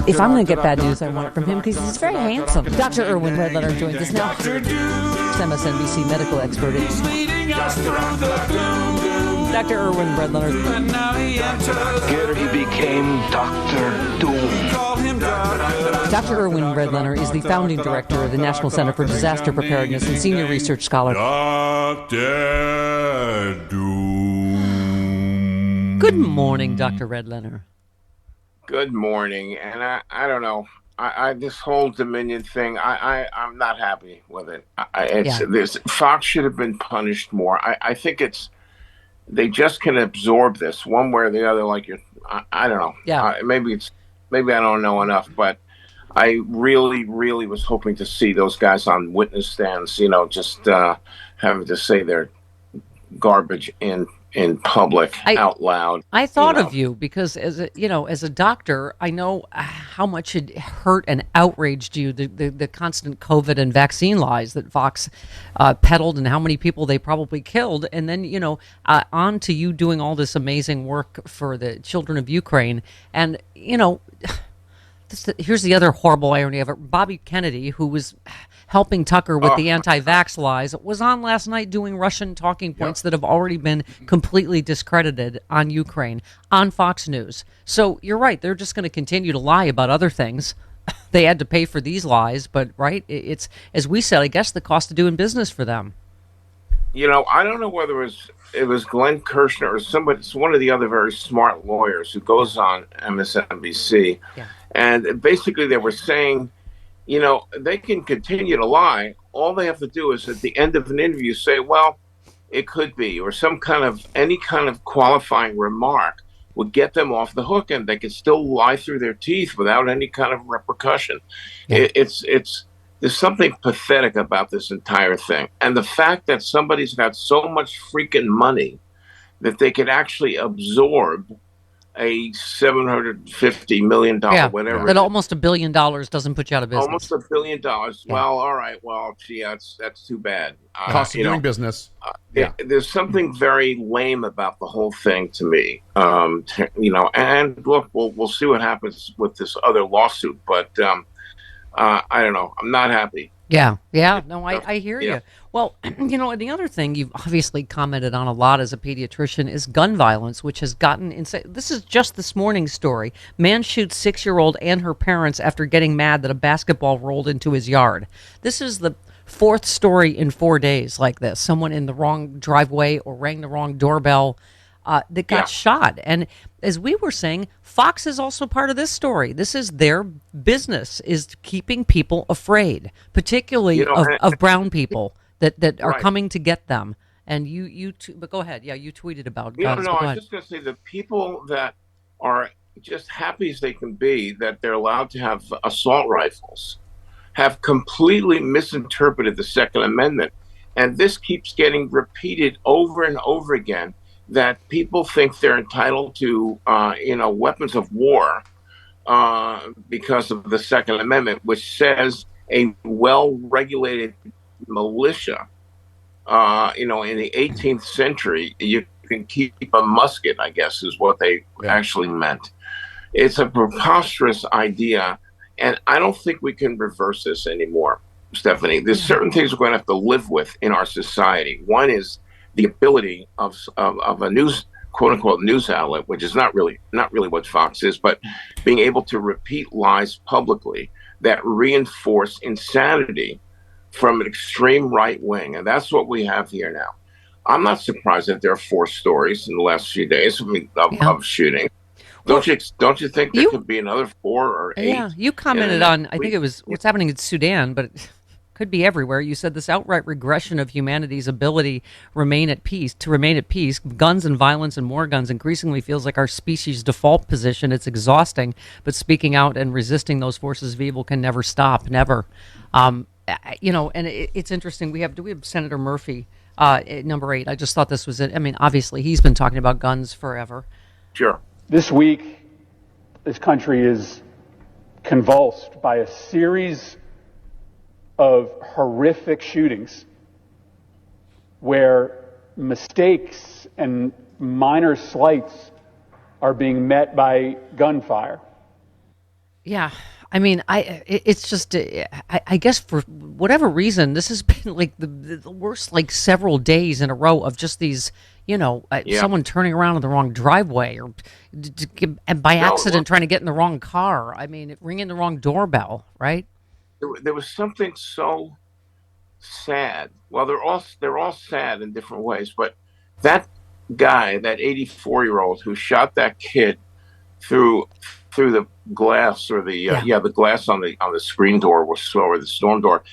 If I'm going to get bad news, I want it from him because he's very handsome. Dr. Irwin Redlenner joins us now. MSNBC medical expert. Dr. Irwin Redlenner. Here he became Dr. Doom. Dr. Irwin Redlenner is the founding director of the National Center for Disaster Preparedness and senior research scholar. Dr. Doom. Good morning, Dr. Redlenner. Good morning, and I don't know. I this whole Dominion thing, I'm not happy with it. This Fox should have been punished more. I think they just can absorb this one way or the other. I don't know. Yeah. Maybe I don't know enough, but I really, really was hoping to see those guys on witness stands. Just having to say their garbage in public out loud. I thought of you because as a doctor, I know how much it hurt and outraged you, the constant COVID and vaccine lies that Fox peddled and how many people they probably killed. And then, on to you doing all this amazing work for the children of Ukraine. And, here's the other horrible irony of it. Bobby Kennedy, who was helping Tucker with the anti-vax lies, was on last night doing Russian talking points that have already been completely discredited on Ukraine on Fox News. So you're right. They're just going to continue to lie about other things. They had to pay for these lies, but right, it's, as we said, I guess the cost of doing business for them. I don't know whether it was Glenn Kirshner or somebody. It's one of the other very smart lawyers who goes on MSNBC. Yeah. And basically they were saying, they can continue to lie. All they have to do is at the end of an interview say, well, it could be, or any kind of qualifying remark would get them off the hook, and they could still lie through their teeth without any kind of repercussion. Yeah. There's something pathetic about this entire thing. And the fact that somebody's got so much freaking money that they could actually absorb a $750 million, whatever. That almost $1 billion doesn't put you out of business. Almost $1 billion. Yeah. Well, all right. Well, gee, that's too bad. Cost of doing business. There's something very lame about the whole thing to me. And look, we'll see what happens with this other lawsuit. But I don't know. I'm not happy. Yeah. No, I hear you. Well, the other thing you've obviously commented on a lot as a pediatrician is gun violence, which has gotten insane. This is just this morning's story. Man shoots 6-year-old and her parents after getting mad that a basketball rolled into his yard. This is the fourth story in 4 days like this. Someone in the wrong driveway or rang the wrong doorbell that got shot. And as we were saying, Fox is also part of this story. This is their business, is keeping people afraid, particularly of brown people that are coming to get them. And but go ahead. Yeah, you tweeted about guns. I was just going to say the people that are just happy as they can be that they're allowed to have assault rifles have completely misinterpreted the Second Amendment. And this keeps getting repeated over and over again, that people think they're entitled to, weapons of war because of the Second Amendment, which says a well-regulated militia, in the 18th century, you can keep a musket, I guess, is what they actually meant. It's a preposterous idea, and I don't think we can reverse this anymore, Stephanie. There's certain things we're going to have to live with in our society. One is the ability of a news, quote unquote, news outlet, which is not really what Fox is, but being able to repeat lies publicly that reinforce insanity from an extreme right wing. And that's what we have here now. I'm not surprised that there are 4 stories in the last few days of shooting. Don't you think there could be another 4 or 8? Yeah, you commented on, I think it was what's happening in Sudan, but it could be everywhere. You said this outright regression of humanity's ability to remain at peace. Guns and violence and more guns increasingly feels like our species' default position. It's exhausting, but speaking out and resisting those forces of evil can never stop, never. And it's interesting. Do we have Senator Murphy at number 8? I just thought this was it. I mean, obviously, he's been talking about guns forever. Sure. This week, this country is convulsed by a series of horrific shootings where mistakes and minor slights are being met by gunfire. Yeah. I mean, it's just, I guess for whatever reason, this has been like the worst, like several days in a row of just these, Yeah. someone turning around in the wrong driveway or and by No, well, accident trying to get in the wrong car. I mean, ringing the wrong doorbell, right? there was something so sad. Well, they're all sad in different ways, but that guy, that 84-year-old who shot that kid through through the glass or the Yeah. yeah, the glass on the screen door was or the storm door.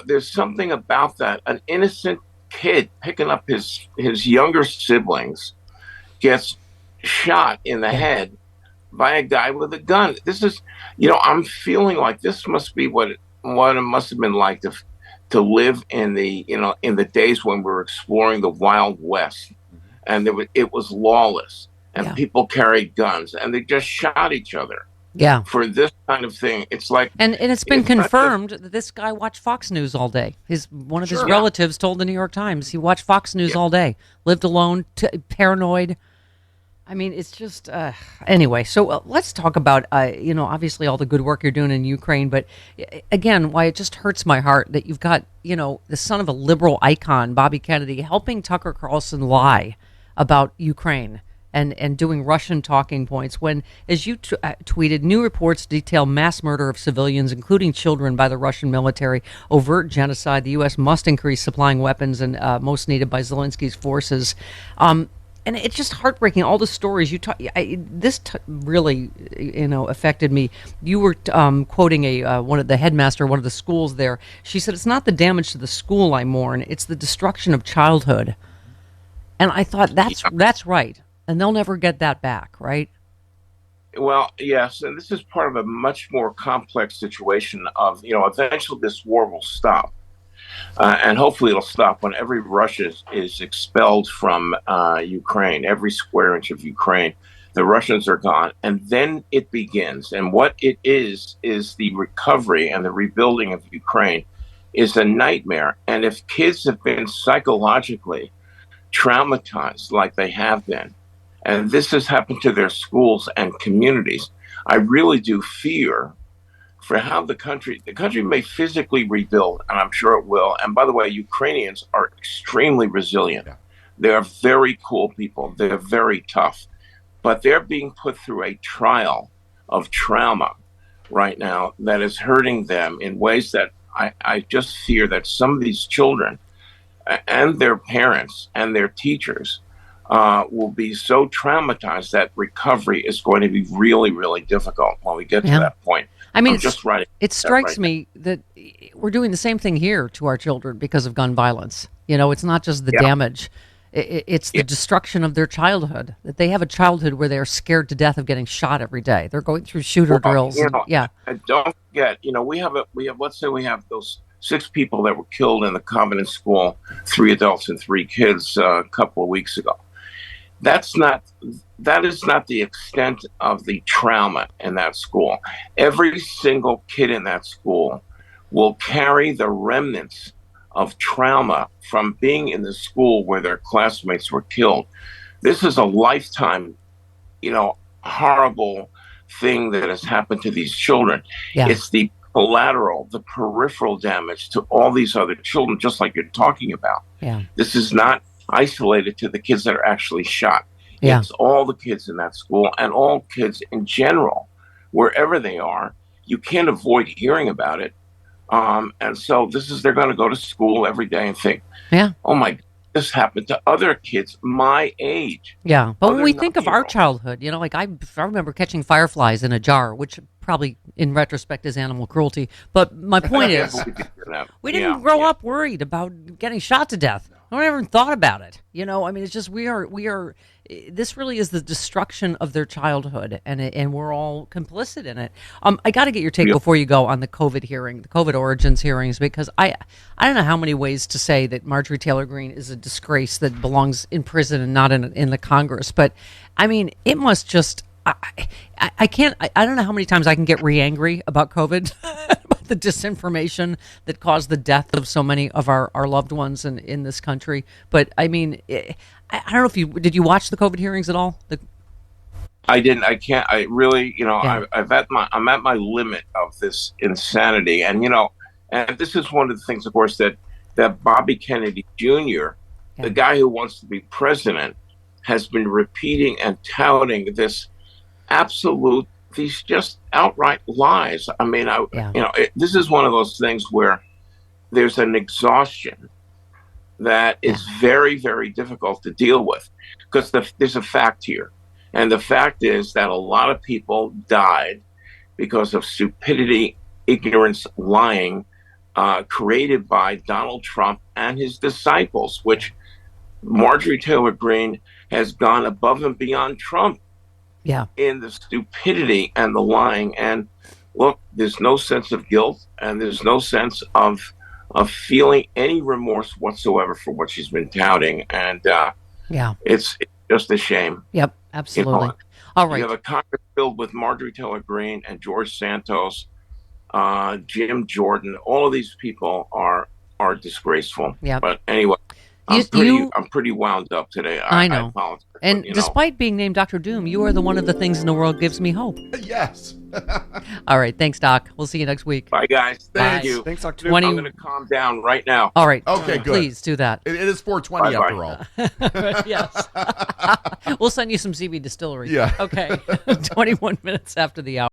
There's something about that. An innocent kid picking up his younger siblings gets shot in the Yeah. head by a guy with a gun. This is, I'm feeling like this must be what it must have been like to live in the days when we were exploring the Wild West, and it was lawless, and Yeah. people carried guns, and they just shot each other Yeah. for this kind of thing. It's like And it's been it's not just confirmed that this guy watched Fox News all day. One of his sure, yeah, relatives told the New York Times he watched Fox News yeah. all day, lived alone, paranoid. I mean, it's just anyway. So let's talk about obviously all the good work you're doing in Ukraine, but again, why it just hurts my heart that you've got the son of a liberal icon, Bobby Kennedy, helping Tucker Carlson lie about Ukraine and doing Russian talking points when, as you tweeted, new reports detail mass murder of civilians, including children, by the Russian military, overt genocide. The U.S. must increase supplying weapons and most needed by Zelensky's forces. And it's just heartbreaking. All the stories you talk, really, affected me. You were quoting one of the headmaster, one of the schools there. She said, "It's not the damage to the school I mourn; it's the destruction of childhood." And I thought that's right, and they'll never get that back, right? Well, yes, and this is part of a much more complex situation of, eventually this war will stop. And hopefully it'll stop when every Russia is expelled from Ukraine, every square inch of Ukraine. The Russians are gone. And then it begins. And what it is the recovery and the rebuilding of Ukraine is a nightmare. And if kids have been psychologically traumatized like they have been, and this has happened to their schools and communities, I really do fear for how the country may physically rebuild, and I'm sure it will. And by the way, Ukrainians are extremely resilient. Yeah. They are very cool people. They're very tough, but they're being put through a trial of trauma right now that is hurting them in ways that I just fear that some of these children and their parents and their teachers will be so traumatized that recovery is going to be really, really difficult when we get to that point. I mean, it strikes me that we're doing the same thing here to our children because of gun violence. It's not just the damage. It's the destruction of their childhood, that they have a childhood where they're scared to death of getting shot every day. They're going through shooter drills. And don't forget, let's say we have those 6 people that were killed in the convent school, 3 adults and 3 kids a couple of weeks ago. That is not the extent of the trauma in that school. Every single kid in that school will carry the remnants of trauma from being in the school where their classmates were killed. This is a lifetime, horrible thing that has happened to these children. Yeah. It's the collateral, the peripheral damage to all these other children, just like you're talking about. Yeah. This is not isolated to the kids that are actually shot. Yeah. It's all the kids in that school and all kids in general, wherever they are. You can't avoid hearing about it. And so they're going to go to school every day and think, oh my, this happened to other kids my age. Yeah. But when we think of our childhood, I remember catching fireflies in a jar, which probably in retrospect is animal cruelty. But my point is, we didn't grow up worried about getting shot to death. No one ever thought about it. I mean, it's just we are. This really is the destruction of their childhood, and we're all complicit in it. I got to get your take before you go on the COVID hearing, the COVID origins hearings, because I don't know how many ways to say that Marjorie Taylor Greene is a disgrace that belongs in prison and not in the Congress. But I mean, it must just. I can't. I don't know how many times I can get re-angry about COVID. The disinformation that caused the death of so many of our loved ones in this country. But I mean, I don't know if did you watch the COVID hearings at all? I didn't. I can't. I really, Yeah. I'm at my limit of this insanity, and this is one of the things, of course, that Bobby Kennedy Jr., the Yeah. guy who wants to be president, has been repeating and touting these just outright lies. I mean, Yeah. this is one of those things where there's an exhaustion that Yeah. is very, very difficult to deal with because there's a fact here. And the fact is that a lot of people died because of stupidity, ignorance, lying created by Donald Trump and his disciples, which Marjorie Taylor Greene has gone above and beyond Trump Yeah. in the stupidity and the lying. And look, there's no sense of guilt and there's no sense of feeling any remorse whatsoever for what she's been touting. And Yeah. it's just a shame. Yep. Absolutely. All right. You have a Congress filled with Marjorie Taylor Greene and George Santos, Jim Jordan. All of these people are disgraceful. Yeah. But anyway, I'm pretty wound up today. I know. I apologize. And but, despite being named Dr. Doom, you are the one of the things in the world gives me hope. Yes. All right. Thanks, Doc. We'll see you next week. Bye, guys. Thank Bye. you. Thanks, Dr. 20 I'm going to calm down right now. All right. Okay, good. Please do that. It is 420 Bye-bye. after all. Yes. We'll send you some CB Distillery. Yeah. Okay. 21 minutes after the hour.